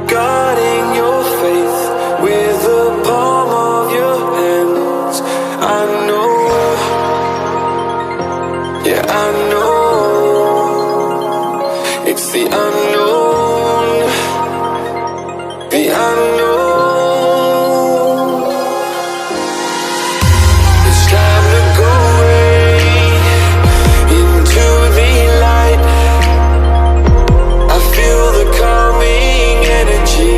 guarding your faith with the palm of your hands. I know, yeah, I know. It's the unknown, the unknown. It's time to go away into the light. I feel the calming energy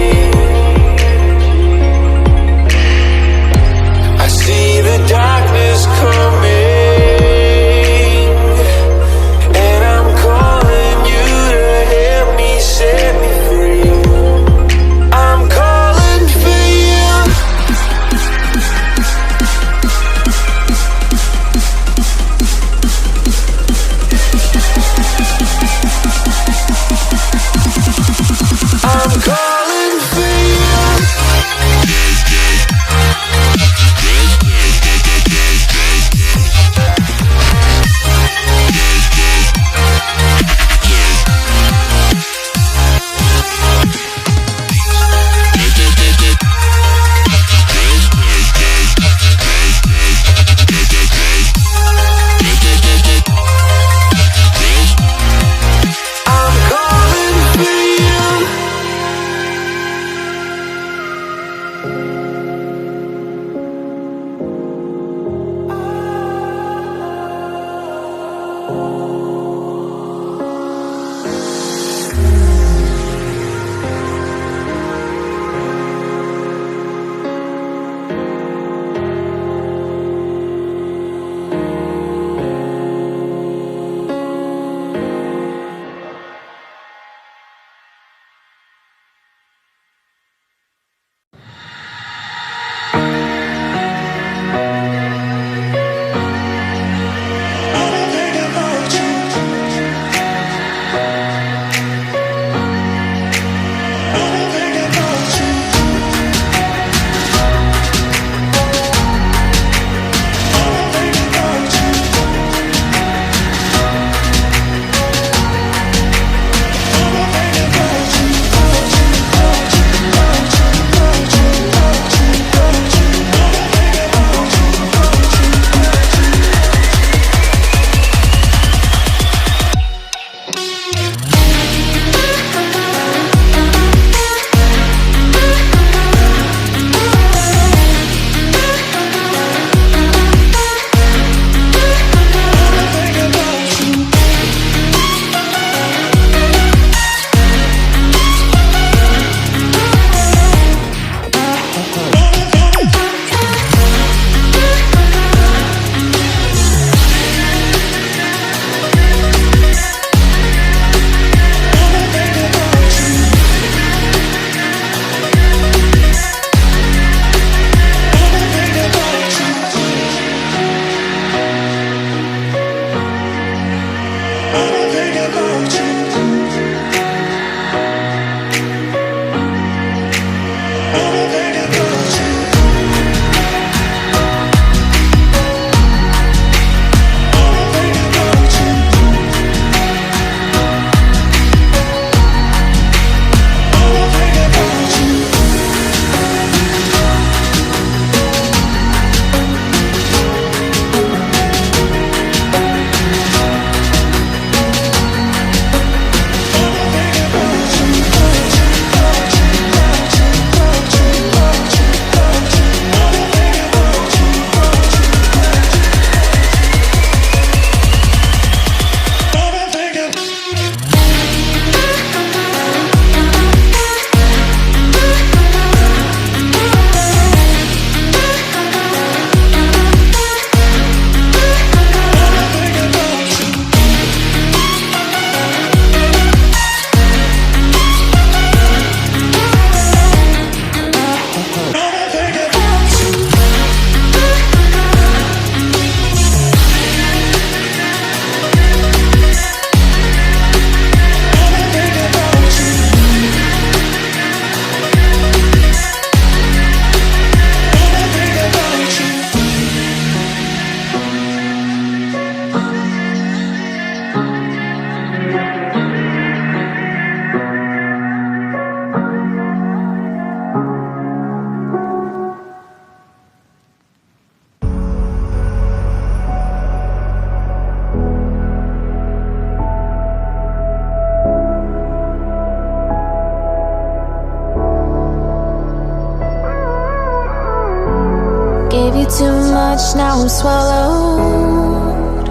too much, now I'm swallowed.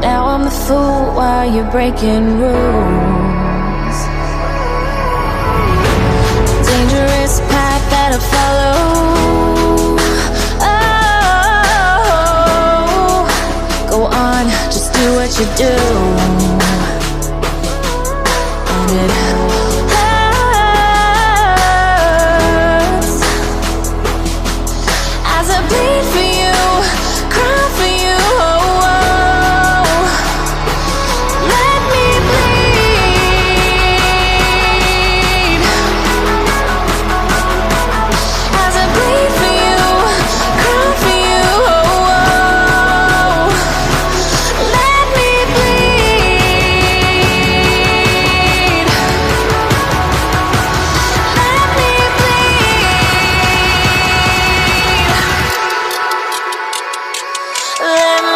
Now I'm the fool while you're breaking rules. Dangerous path that I follow. Oh, go on, just do what you do. And it hurts as I bleed for you, cry for you. Oh, oh. Let me bleed as I bleed for you, cry for you. Oh, oh. Let me bleed. Let me bleed. Let me.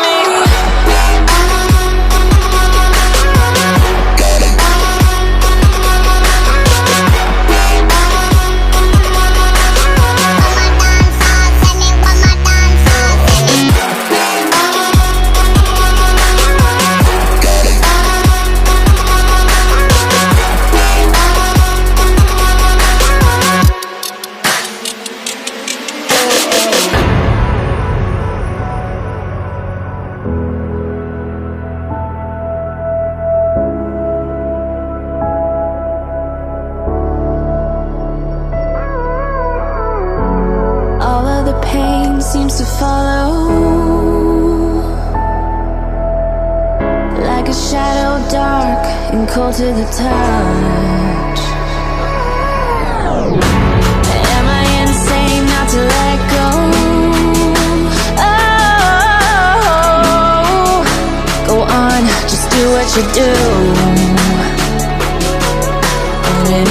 All of the pain seems to follow, like a shadow dark and cold to the touch. Am I insane not to let go? Oh, go on, just do what you do. And it